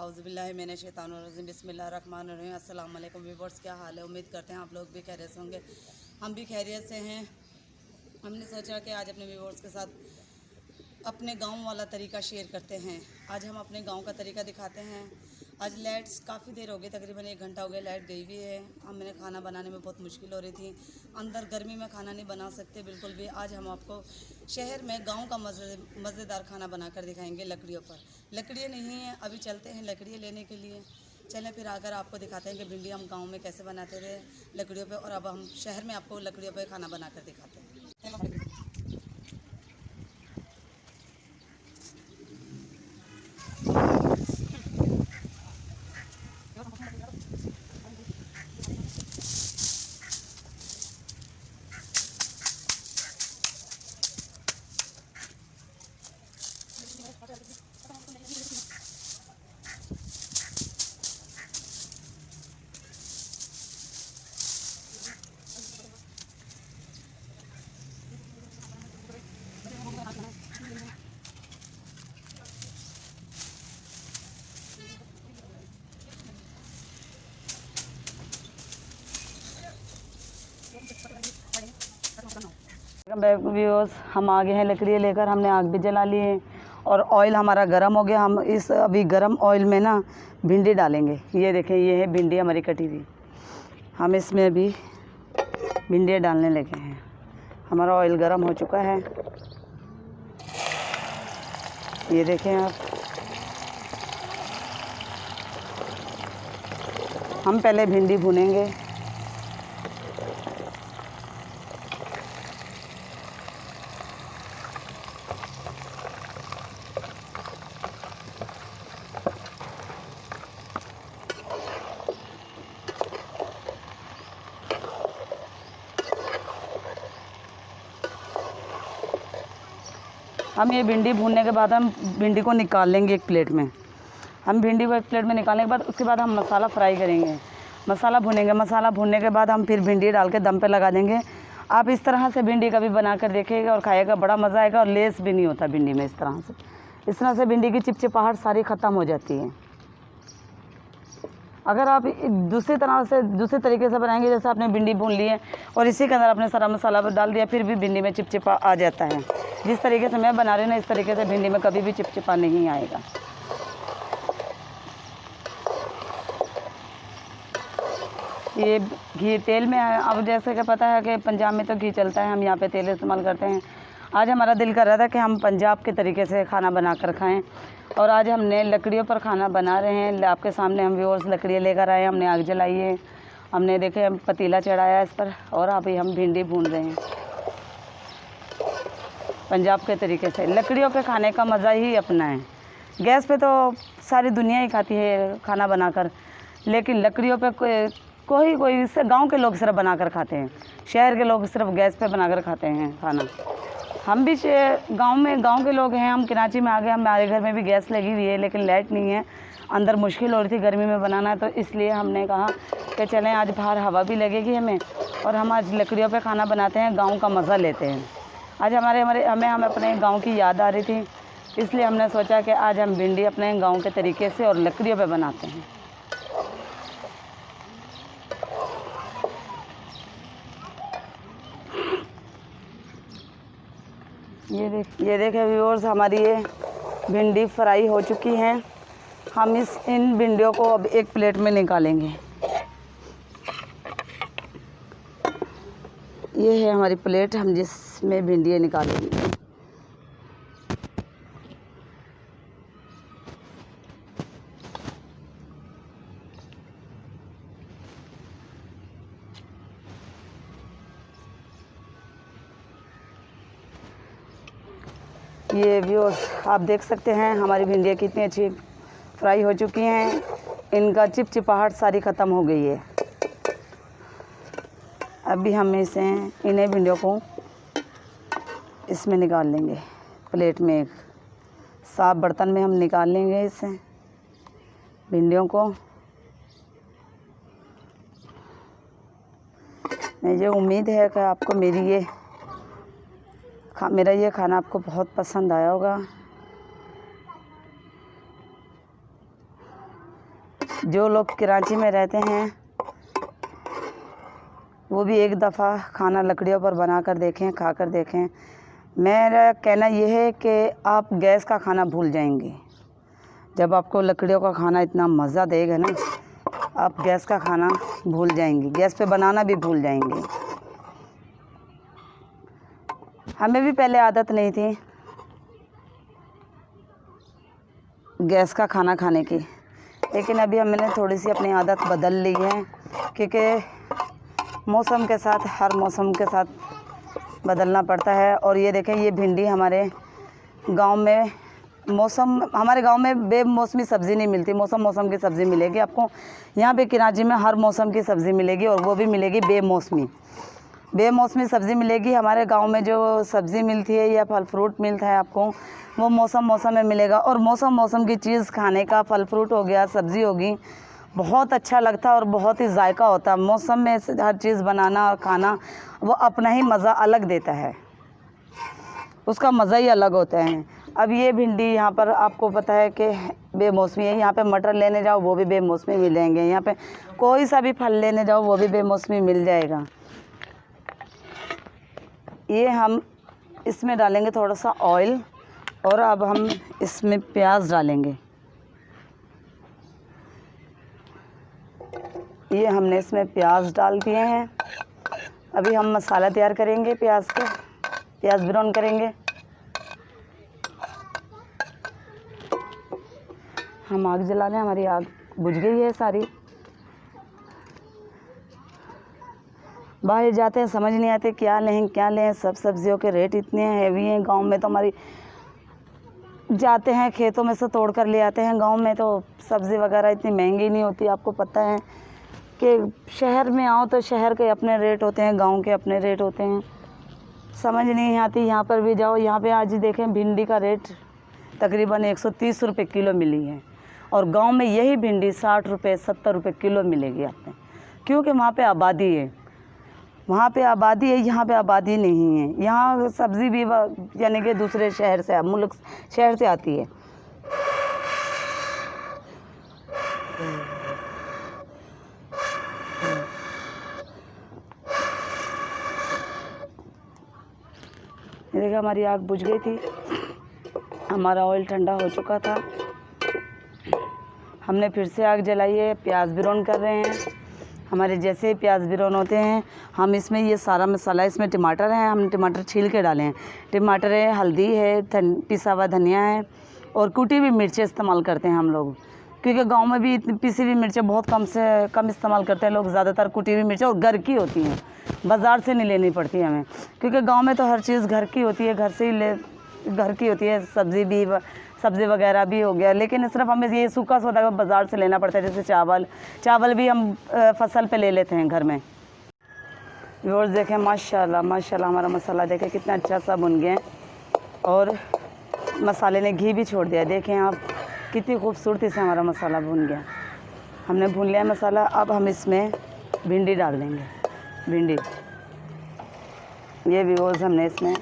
औज़ुबिल्लाहिमिनश्शैतानिर्रजीम बिस्मिल्लाहिर्रहमानिर्रहीम। अस्सलाम वालेकुम व्यूअर्स, क्या हाल है? उम्मीद करते हैं आप लोग भी खैरियत से होंगे। हम भी खैरियत से हैं। हमने सोचा कि आज अपने व्यूअर्स के साथ अपने गांव वाला तरीका शेयर करते हैं। आज हम अपने गांव का तरीका दिखाते हैं। आज लाइट्स काफ़ी देर हो गई, तकरीबन 1 घंटा हो गया लाइट गई हुई है। हमने खाना बनाने में बहुत मुश्किल हो रही थी। अंदर गर्मी में खाना नहीं बना सकते बिल्कुल भी। आज हम आपको शहर में गांव का मज़ेदार खाना बनाकर दिखाएंगे लकड़ियों पर। लकड़ियाँ नहीं हैं, अभी चलते हैं लकड़ियाँ लेने के लिए। चलें फिर आकर आपको दिखाते हैं कि भिंडी हम गाँव में कैसे बनाते थे लकड़ियों पर, और अब हम शहर में आपको लकड़ियों पर खाना बनाकर दिखाते हैं। व्यूअर्स, हम आ गए हैं लकड़ी लेकर। हमने आग भी जला ली है और ऑयल हमारा गर्म हो गया। हम इस अभी गर्म ऑयल में ना भिंडी डालेंगे। ये देखें, ये है भिंडी हमारी कटी हुई। हम इसमें अभी भिंडियाँ डालने लगे हैं। हमारा ऑयल गर्म हो चुका है, ये देखें आप। हम पहले भिंडी भुनेंगे। हम ये भिंडी भूनने के बाद हम भिंडी को निकाल लेंगे एक प्लेट में। हम भिंडी को एक प्लेट में निकालने के बाद उसके बाद हम मसाला फ्राई करेंगे, मसाला भुनेंगे। मसाला भुनने के बाद हम फिर भिंडी डाल के दम पे लगा देंगे। आप इस तरह से भिंडी कभी बना कर देखिएगा और खाइएगा, बड़ा मज़ा आएगा। और लेस भी नहीं होता भिंडी में। इस तरह से भिंडी की चिपचिपाहट सारी ख़त्म हो जाती है। अगर आप दूसरे तरीके से बनाएंगे, जैसे आपने भिंडी भून ली है और इसी के अंदर आपने सारा मसाला डाल दिया, फिर भी भिंडी में चिपचिपा आ जाता है। जिस तरीके से मैं बना रही हूँ ना, इस तरीके से भिंडी में कभी भी चिपचिपा नहीं आएगा। ये घी तेल में है। अब जैसे कि पता है कि पंजाब में तो घी चलता है, हम यहाँ पे तेल इस्तेमाल करते हैं। आज हमारा दिल कर रहा था कि हम पंजाब के तरीके से खाना बना कर खाएँ, और आज हमने लकड़ियों पर खाना बना रहे हैं। आपके सामने हम व्यूअर्स लकड़ियाँ लेकर आए। हमने आग जलाई है, हमने देखे हम पतीला चढ़ाया इस पर, और अभी हम भिंडी भून रहे हैं पंजाब के तरीके से। लकड़ियों के खाने का मज़ा ही अपना है। गैस पे तो सारी दुनिया ही खाती है खाना बनाकर, लेकिन लकड़ियों पे कोई इससे गांव के लोग सिर्फ बनाकर खाते हैं। शहर के लोग सिर्फ गैस पे बनाकर खाते हैं खाना। हम भी गांव के लोग हैं। हम कराची में आ गए, हमारे घर में भी गैस लगी हुई है, लेकिन लाइट नहीं है। अंदर मुश्किल हो रही थी गर्मी में बनाना, तो इसलिए हमने कहा कि चलें आज बाहर हवा भी लगेगी हमें, और हम आज लकड़ियों पे खाना बनाते हैं, गांव का मज़ा लेते हैं। आज हमें अपने गांव की याद आ रही थी, इसलिए हमने सोचा कि आज हम भिंडी अपने गांव के तरीके से और लकड़ियों पे बनाते हैं। ये देखें व्यूअर्स, हमारी ये भिंडी फ्राई हो चुकी हैं। हम इन भिंडियों को अब एक प्लेट में निकालेंगे। ये है हमारी प्लेट, हम जिसमें भिंडियाँ निकालेंगे। ये व्यूअर्स आप देख सकते हैं हमारी भिंडियाँ कितनी अच्छी फ्राई हो चुकी हैं। इनका चिपचिपाहट सारी ख़त्म हो गई है। अभी हम इन्हें भिंडियों को इसमें निकाल लेंगे प्लेट में। एक साफ बर्तन में हम निकाल लेंगे इसे भिंडियों को। मुझे उम्मीद है कि आपको मेरा ये खाना आपको बहुत पसंद आया होगा। जो लोग कराची में रहते हैं वो भी एक दफ़ा खाना लकड़ियों पर बना कर देखें, खा कर देखें। मेरा कहना यह है कि आप गैस का खाना भूल जाएंगे। जब आपको लकड़ियों का खाना इतना मज़ा देगा ना, आप गैस का खाना भूल जाएंगे, गैस पे बनाना भी भूल जाएंगे। हमें भी पहले आदत नहीं थी गैस का खाना खाने की, लेकिन अभी हमने थोड़ी सी अपनी आदत बदल ली है, क्योंकि मौसम के साथ, हर मौसम के साथ बदलना पड़ता है। और ये देखें, ये भिंडी हमारे गांव में हमारे गांव में बेमौसमी सब्ज़ी नहीं मिलती, मौसम की सब्ज़ी मिलेगी आपको। यहाँ पे कराची में हर मौसम की सब्ज़ी मिलेगी, और वो भी मिलेगी बेमौसमी सब्ज़ी मिलेगी। हमारे गांव में जो सब्ज़ी मिलती है या फल फ्रूट मिलता है आपको, वो मौसम में मिलेगा। और मौसम की चीज़ खाने का, फल फ्रूट हो गया, सब्ज़ी होगी, बहुत अच्छा लगता है और बहुत ही जायका होता है। मौसम में हर चीज़ बनाना और खाना, वो अपना ही मज़ा अलग देता है, उसका मज़ा ही अलग होता है। अब ये भिंडी यहाँ पर आपको पता है कि बेमौसमी है। यहाँ पे मटर लेने जाओ वो भी बेमौसमी मिलेंगे, यहाँ पे कोई सा भी फल लेने जाओ वो भी बेमौसमी मिल जाएगा। ये हम इसमें डालेंगे थोड़ा सा ऑयल, और अब हम इसमें प्याज डालेंगे। ये हमने इसमें प्याज डाल दिए हैं। अभी हम मसाला तैयार करेंगे, प्याज ब्राउन करेंगे। हम आग जला लें, हमारी आग बुझ गई है सारी। बाहर जाते हैं, समझ नहीं आते क्या लें। सब सब्जियों के रेट इतने हैवी हैं। गांव में तो हमारी जाते हैं, खेतों में से तोड़ कर ले आते हैं। गांव में तो सब्ज़ी वगैरह इतनी महंगी नहीं होती। आपको पता है कि शहर में आओ तो शहर के अपने रेट होते हैं, गांव के अपने रेट होते हैं। समझ नहीं आती। यहाँ पर भी जाओ, यहाँ पे आज देखें भिंडी का रेट तकरीबन 130 रुपये किलो मिली है, और गांव में यही भिंडी 60 रुपये 70 रुपये किलो मिलेगी आपको, क्योंकि वहाँ पे आबादी है। यहाँ पे आबादी नहीं है। यहाँ सब्ज़ी भी यानी कि दूसरे शहर से आती है। ये देखिए, हमारी आग बुझ गई थी, हमारा ऑयल ठंडा हो चुका था। हमने फिर से आग जलाई है, प्याज ब्राउन कर रहे हैं। हमारे जैसे ही प्याज ब्राउन होते हैं, हम इसमें ये सारा मसाला, इसमें टमाटर है, हमने टमाटर छील के डाले हैं। टमाटर है, हल्दी है, पिसा हुआ धनिया है, और कुटी हुई मिर्चें इस्तेमाल करते हैं हम लोग, क्योंकि गांव में भी पिसी हुई मिर्चें बहुत कम से कम इस्तेमाल करते हैं लोग। ज़्यादातर कुटी हुई मिर्चें और घर की होती हैं, बाज़ार से नहीं लेनी पड़ती हमें, क्योंकि गाँव में तो हर चीज़ घर की होती है, घर की होती है। सब्ज़ी वगैरह भी हो गया, लेकिन सिर्फ हमें ये सूखा सौदा बाज़ार से लेना पड़ता है। जैसे चावल भी हम फसल पे ले लेते हैं घर में। व्यूअर्स देखें, माशाल्लाह हमारा मसाला देखें कितना अच्छा सा भुन गया, और मसाले ने घी भी छोड़ दिया। देखें आप, कितनी खूबसूरती से हमारा मसाला भुन गया। हमने भून लिया मसाला। अब हम इसमें भिंडी डाल देंगे। ये व्यूअर्स, हमने इसमें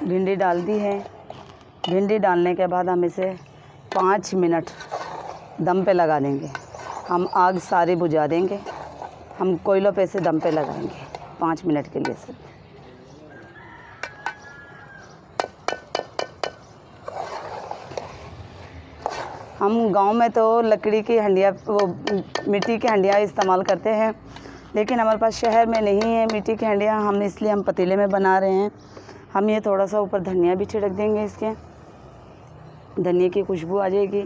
भिंडी डाल दी है। भिंडी डालने के बाद हम इसे 5 मिनट दम पे लगा देंगे। हम आग सारी बुझा देंगे, हम कोयलों पे से दम पे लगाएंगे 5 मिनट के लिए से। हम गांव में तो लकड़ी की हंडिया, वो मिट्टी की हंडियाँ इस्तेमाल करते हैं, लेकिन हमारे पास शहर में नहीं है मिट्टी की हंडियाँ। इसलिए हम पतीले में बना रहे हैं। हम ये थोड़ा सा ऊपर धनिया भी छिड़क देंगे, इसके धनिया की खुशबू आ जाएगी।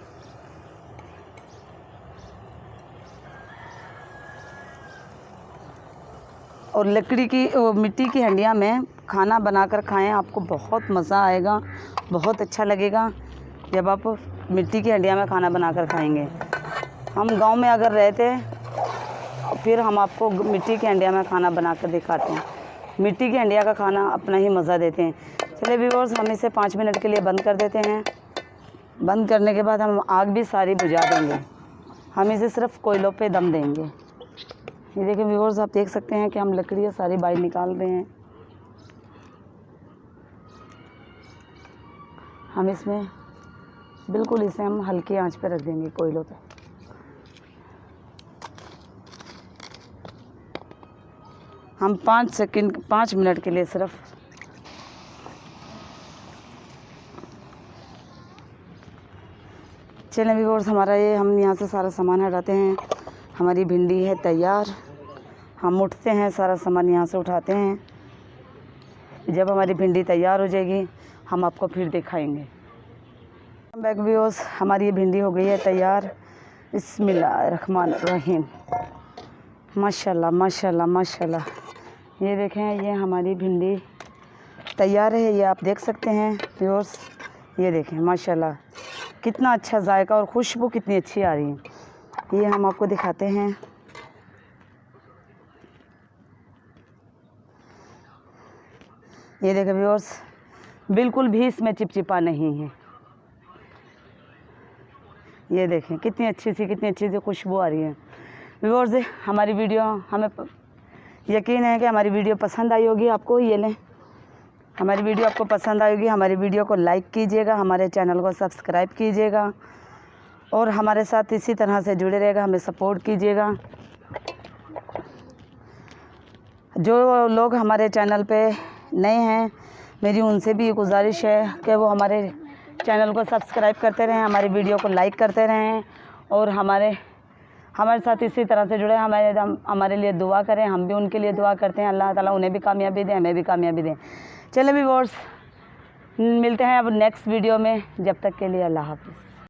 और मिट्टी की हंडिया में खाना बनाकर खाएं, आपको बहुत मज़ा आएगा, बहुत अच्छा लगेगा जब आप मिट्टी की हंडिया में खाना बनाकर खाएंगे। हम गांव में अगर रहते, फिर हम आपको मिट्टी की हंडिया में खाना बनाकर दिखाते हैं। मिट्टी की हंडिया का खाना अपना ही मज़ा देते हैं। चलिए व्यूअर्स, हम इसे 5 मिनट के लिए बंद कर देते हैं। बंद करने के बाद हम आग भी सारी बुझा देंगे। हम इसे सिर्फ कोयलों पे दम देंगे। ये देखिए व्यूअर्स, आप देख सकते हैं कि हम लकड़ियाँ सारी बाहर निकाल रहे हैं। हम इसमें बिल्कुल इसे हम हल्की आंच पे रख देंगे कोयलों पे। हम 5 मिनट के लिए सिर्फ चलें व्यूअर्स, हमारा ये हम यहाँ से सारा सामान हटाते हैं। हमारी भिंडी है तैयार। हम उठते हैं, सारा सामान यहाँ से उठाते हैं। जब हमारी भिंडी तैयार हो जाएगी हम आपको फिर दिखाएंगे। बैक व्यूअर्स, हमारी ये भिंडी हो गई है तैयार। बिस्मिल्लाहिर्रहमानिर्रहीम। माशाल्लाह माशाल्लाह माशाल्लाह। ये देखें, ये हमारी भिंडी तैयार है। ये आप देख सकते हैं व्यूअर्स, ये देखें माशाल्लाह कितना अच्छा जायका और खुशबू कितनी अच्छी आ रही है। ये हम आपको दिखाते हैं। ये देखें व्यूअर्स, बिल्कुल भी इसमें चिपचिपा नहीं है। ये देखें कितनी अच्छी सी खुशबू आ रही है। व्यूअर्स, हमारी वीडियो हमें यकीन है कि हमारी वीडियो पसंद आई होगी आपको। ये लें, हमारी वीडियो आपको पसंद आएगी। हमारी वीडियो को लाइक कीजिएगा, हमारे चैनल को सब्सक्राइब कीजिएगा और हमारे साथ इसी तरह से जुड़े रहेगा, हमें सपोर्ट कीजिएगा। जो लोग हमारे चैनल पे नए हैं, मेरी उनसे भी गुजारिश है कि वो हमारे चैनल को सब्सक्राइब करते रहें, हमारी वीडियो को लाइक करते रहें और हमारे साथ इसी तरह से जुड़े, हमारे लिए दुआ करें। हम भी उनके लिए दुआ करते हैं, अल्लाह ताला उन्हें भी कामयाबी दें, हमें भी कामयाबी दें। चलिए व्यूअर्स, मिलते हैं अब नेक्स्ट वीडियो में। जब तक के लिए अल्लाह हाफ़िज़।